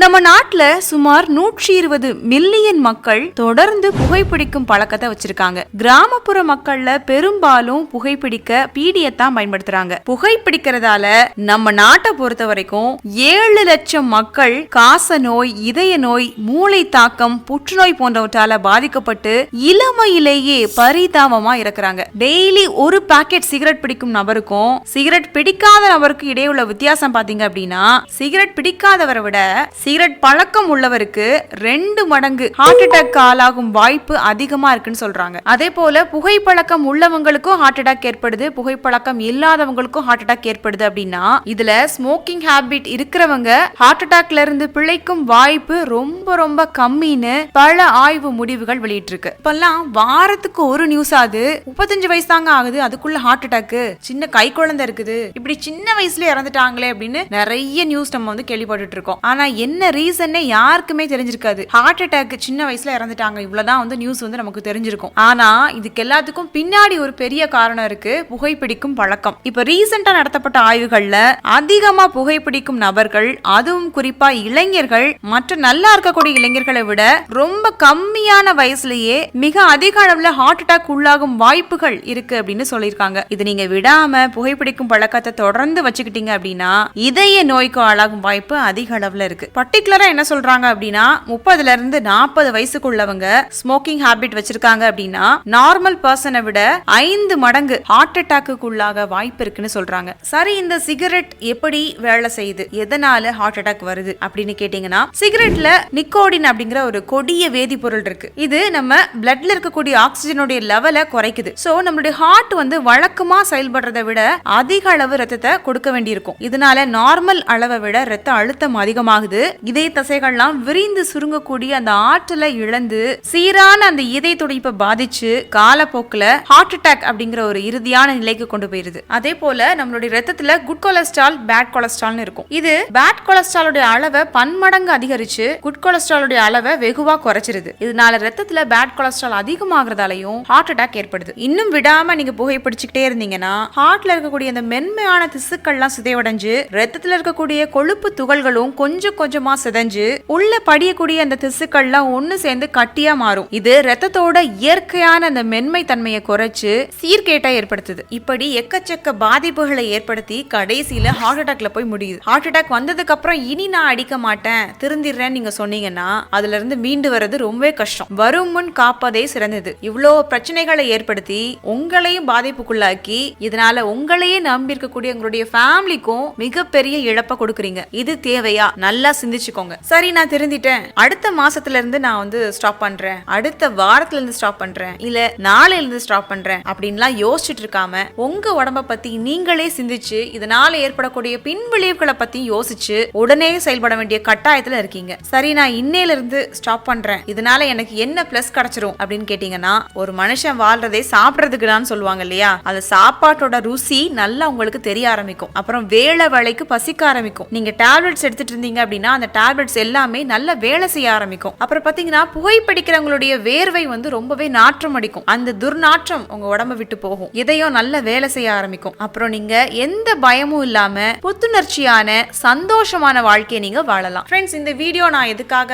நம்ம நாட்டுல சுமார் 120 மில்லியன் மக்கள் தொடர்ந்து புகைப்பிடிக்கும் பழக்கத்தை வச்சிருக்காங்க. கிராமப்புற மக்கள்ல பெரும்பாலும் புகைப்பிடிக்க பீடியத்தான் பயன்படுத்துறாங்க. புகைப்பிடிக்கிறதால நம்ம நாட்டை பொறுத்த வரைக்கும் 7 லட்சம் மக்கள் காச நோய், இதய நோய், மூளை தாக்கம், புற்றுநோய் போன்றவற்றால பாதிக்கப்பட்டு இளமையிலேயே பரிதாபமா இருக்கிறாங்க. டெய்லி ஒரு பாக்கெட் சிகரெட் பிடிக்கும் நபருக்கும் சிகரெட் பிடிக்காத நபருக்கும் இடையே உள்ள வித்தியாசம் பாத்தீங்க அப்படின்னா, சிகரெட் பிடிக்காதவரை விட சிகரெட் பழக்கம் உள்ளவருக்கு 2 மடங்கு ஹார்ட் அட்டாக் ஆளாகும் வாய்ப்பு அதிகமா இருக்குன்னு சொல்றாங்க. அதே போல புகைப்பழக்கம் உள்ளவங்களுக்கும் ஹார்ட் அட்டாக் ஏற்படுது, புகைப்பழக்கம் இல்லாதவங்களுக்கும் ஹார்ட் அட்டாக் ஏற்படுது. அப்படின்னா இதுல ஸ்மோக்கிங் ஹேபிட் இருக்கிறவங்க ஹார்ட் அட்டாக்ல இருந்து பிழைக்கும் வாய்ப்பு ரொம்ப ரொம்ப கம்மின்னு பல ஆய்வு முடிவுகள் வெளியிட்டு இருக்கு. இப்பெல்லாம் வாரத்துக்கு ஒரு நியூஸ் ஆகுது, 35 வயசு தாங்க ஆகுது, அதுக்குள்ள ஹார்ட் அட்டாக், சின்ன கை குழந்தை இருக்குது, இப்படி சின்ன வயசுல இறந்துட்டாங்களே அப்படின்னு நிறைய நியூஸ் நம்ம வந்து கேள்விப்பட்டு இருக்கோம். ஆனா என்ன ரீசன்னே யாருக்குமே தெரிஞ்சிருக்காது. ஹார்ட் அட்டாக் சின்ன வயசுல இறந்துட்டாங்க, இவ்வளவுதான் வந்து நியூஸ் வந்து நமக்கு தெரிஞ்சிருக்கும். ஆனா இதுக்கு எல்லாத்துக்கும் பின்னாடி ஒரு பெரிய காரணம் இருக்கு, புகைப்பிடிக்கும் பழக்கம். இப்ப ரீசெண்டா நடத்தப்பட்ட ஆய்வுகள்ல அதிகமா புகைப்பிடிக்கும் நபர்கள், அதுவும் குறிப்பா இளைஞர்கள், மற்ற நல்லா இருக்கக்கூடிய இளைஞர்களை விட ரொம்ப கம்மியான வயசுலயே மிக அதிக அளவுல ஹார்ட் அட்டாக் உள்ளாகும் வாய்ப்புகள் இருக்கு அப்படின்னு சொல்லியிருக்காங்க. இது நீங்க விடாம புகைப்பிடிக்கும் பழக்கத்தை தொடர்ந்து வச்சுக்கிட்டீங்க அப்படின்னா இதய நோய்க்கு ஆளாகும் வாய்ப்பு அதிக அளவுல இருக்கு. பர்டிகுலரா என்ன சொல்றாங்க அப்படின்னா, 30ல இருந்து 40 வயசுக்குள்ளவங்க ஸ்மோக்கிங் ஹேபிட் வச்சிருக்காங்க அப்படின்னா நார்மல் பர்சனை விட 5 மடங்கு ஹார்ட் அட்டாக்கு உள்ளாக வாய்ப்பு இருக்குன்னு சொல்றாங்க. சரி, இந்த சிகரெட் எப்படி வேலை செய்யுது, எதனால ஹார்ட் அட்டாக் வருது அப்படின்னு கேட்டீங்கன்னா, சிகரெட்ல நிக்கோடின் அப்படிங்கிற ஒரு கொடிய வேதிப்பொருள் இருக்கு. இது நம்ம பிளட்ல இருக்கக்கூடிய ஆக்சிஜனுடைய லெவலை குறைக்குது. சோ நம்மளுடைய ஹார்ட் வந்து வழக்கமா செயல்படுறதை விட அதிக அளவு ரத்தத்தை கொடுக்க வேண்டியிருக்கும். இதனால நார்மல் அளவை விட ரத்த அழுத்தம் அதிகமாகுது. இதய தசைகள்லாம் விரிந்து சுருங்கக்கூடிய அந்த ஆற்றலை இழந்து சீரான அந்த இதய துடிப்பை பாதிச்சு காலப்போக்கில் ஹார்ட் அட்டாக் அப்படிங்கிற ஒரு இறுதியான நிலைக்கு கொண்டு போயிருது. அதே போல நம்மளுடைய ரத்தத்துல குட் கொலஸ்ட்ரால், பேட் கொலஸ்ட்ரால்னு இருக்கும். இது பேட் கொலஸ்ட்ராலுடைய அளவை பன்மடங்கு அதிகரிச்சு குட் கொலஸ்ட்ராலுடைய அளவை வெகுவா குறைச்சிருது. இதனால ரத்தத்துல பேட் கொலஸ்ட்ரால் அதிகமாகறதாலையும் ஹார்ட் அட்டாக் ஏற்படுது. இன்னும் விடாம நீங்க புகைப்பிடிச்சுக்கிட்டே இருந்தீங்கன்னா ஹார்ட்ல இருக்கக்கூடிய அந்த மென்மையான திசுக்கள்லாம் சிதைவடைஞ்சு ரத்தத்துல இருக்கக்கூடிய கொழுப்பு துகள்களும் கொஞ்சம் கொஞ்சமா சிதைஞ்சு உள்ள படியக்கூடிய அந்த திசுக்கள்லாம் ஒண்ணு சேர்ந்து கட்டியா மாறும். இது ரத்தத்தோட இயற்கையான அந்த மென்மை தன்மையை குறைச்சு சீர்கேட்டை ஏற்படுத்துது. இப்படி எக்கச்சக்க பாதிப்புகளை ஏற்படுத்தி கடைசியில ஹார்ட் அட்டாக்ல போய் முடியுது. ஹார்ட் அட்டாக் வந்ததுக்கு அப்புறம் இனி நான் அடிக்க மாட்டேன், திருந்திடுறேன்னு நீங்க சொன்னீங்கன்னா அதுல இருந்து மீண்டு வர்றது ரொம்பவே கஷ்டம். வரும் முன் காப்பதே சிறந்தது. இவ்வளோ பிரச்சனைகளை ஏற்படுத்தி உங்களையும் பாதிப்புக்குள்ளாக்கி இதனால உங்களையே நம்பி இருக்கக்கூடிய உங்களுடைய ஃபேமிலிக்கும் மிகப்பெரிய இழப்பை கொடுக்குறீங்க. இது தேவையா? நல்லா சிந்திச்சுக்கோங்க. சரி, நான் திருந்திட்டேன், அடுத்த மாசத்துல இருந்து நான் வந்து ஸ்டாப் பண்றேன், அடுத்த வாரத்துல இருந்து ஸ்டாப் பண்றேன், இல்ல நாளையில இருந்து ஸ்டாப் பண்றேன் அப்படின்லாம் யோசிச்சுட்டு இருக்காம உங்க உடம்ப பத்தி நீங்களே சிந்திச்சு இதனால ஏற்படக்கூடிய பின்விளைவுகளை பத்தி யோசிச்சு உடனே செயல்பட வேண்டிய கட்டாயத்துல இருக்கீங்க. சரி, நான் இன்னையில இருந்து ஸ்டாப் பண்றேன், இதனால எனக்கு என்ன பிளஸ் கிடைச்சிரும் அப்படின்னு கேட்டீங்கன்னா, ஒரு மனுஷன் வாழ்றதே சாப்பிடறதுக்குதான் சொல்லுவாங்க இல்லையா, அந்த சாப்பாட்டோட ருசி நல்லா உங்களுக்கு தெரிய ஆரம்பிக்கும். அப்புறம் வேளை வேளைக்கு பசிக்க ஆரம்பிக்கும். நீங்க டேப்லெட்ஸ் எடுத்துட்டு இருந்தீங்க அப்படின்னா அந்த டேப்லெட்ஸ் எல்லாமே நல்ல வேலை செய்ய ஆரம்பிக்கும். அப்புறம் பாத்தீங்கன்னா புகைப்பிடிக்கிறவங்களுடைய வேர்வை வந்து ரொம்பவே நாற்றம் அடிக்கும். அந்த துர்நாற்றம் உங்க உடம்ப விட்டு போகும். இதயம் நல்ல வேலை செய்ய ஆரம்பிக்கும். அப்புறம் நீங்க எந்த பயமும் இல்லாம புத்துணர்ச்சியான சந்தோஷமான வாழ்க்கையை நீங்க வாழலாம். ஃப்ரெண்ட்ஸ், இந்த வீடியோ நான் எதுக்காக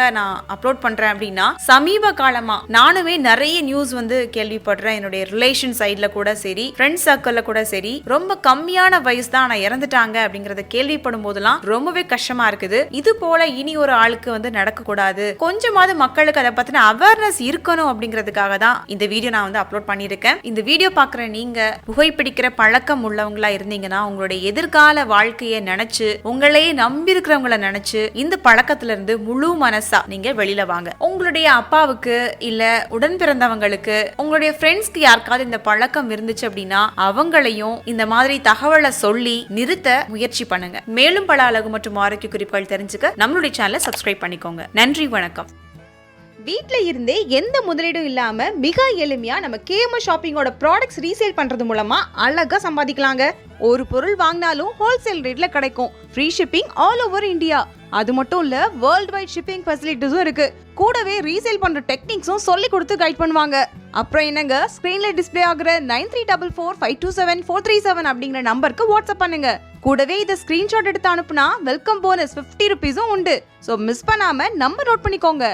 அப்லோட் பண்றேன் அப்படின்னா, சமீப காலமா நானுமே நிறைய நியூஸ் வந்து கேள்விப்படுறேன். என்னுடைய ரிலேஷன் சைட்ல கூட சரி, ஃப்ரெண்ட்ஸ் சர்க்கிள்ல கூட சரி, ரொம்ப கம்மியான வயசு தான் நான் இறந்துட்டாங்க அப்படிங்கறத கேள்விப்படும் போதெல்லாம் ரொம்பவே கஷ்டமா இருக்குது. இது போல இனி ஒரு ஆளுக்கு வந்து நடக்க கூடாது, கொஞ்சமாவது மக்களுக்கு அதை பத்தின அவேர்னஸ் இருக்கணும் அப்படிங்கிறதுக்காக தான் இந்த வீடியோ நான் வந்து அப்லோட் பண்ணியிருக்கேன். இந்த வீடியோ பாக்குற நீங்க புகைப்பிடிக்கிற பழக்கம் உள்ளவங்களா இருந்தீங்கன்னா உங்களுடைய எதிர்கால வாழ்க்கையை நினைச்சு உங்களையே நம்பி இருக்கிறவங்களை நினைச்சு இந்த பழக்கத்துல இருந்து முழு மனசா நீங்க வெளியில வாங்க. உங்களுடைய அப்பாவுக்கு இல்ல உடன் பிறந்தவங்களுக்கு, உங்களுடைய ஃப்ரெண்ட்ஸ்க்கு யாருக்காவது இந்த பழக்கம் இருந்துச்சு அப்படின்னா அவங்களையும் இந்த மாதிரி தகவலை சொல்லி நிறுத்த முயற்சி பண்ணுங்க. மேலும் பல அழகு மற்றும் ஆரோக்கிய குறிப்புகள் தெரிஞ்சுக்க நம்மளுடைய சேனலை சப்ஸ்கிரைப் பண்ணிக்கோங்க. நன்றி, வணக்கம். வீட்ல இருந்தே எந்த முதலீடும் இல்லாம மிக எளிமையா நம்ம கேஎம்ஆர் ஷாப்பிங்கோட ப்ராடக்ட்ஸ் ரீசேல் பண்றது மூலமா அழகா சம்பாதிக்கலாங்க. ஒரு பொருள் வாங்கினாலும் ஹோல்சேல் ரேட்ல கிடைக்கும். Free shipping all over India. அது மட்டும் இல்ல, வேர்ல்ட் வைட் ஷிப்பிங் ஃபெசிலிட்டிஸும் இருக்கு. கூடவே ரீசேல் பண்ற டெக்னிக்ஸும் சொல்லி கொடுத்து கைட் பண்ணுவாங்க. அப்புறம் என்னங்க, ஸ்கிரீன்ல டிஸ்ப்ளே ஆகுற 9344527437 அப்படிங்கிற நம்பருக்கு வாட்ஸ்அப் பண்ணுங்க. கூடவே இதை ஸ்கிரீன்ஷாட் எடுத்து அனுப்புனா வெல்கம் போனஸ் 50 ருபீஸும் உண்டு. ஸோ மிஸ் பண்ணாம நம்பர் நோட் பண்ணிக்கோங்க.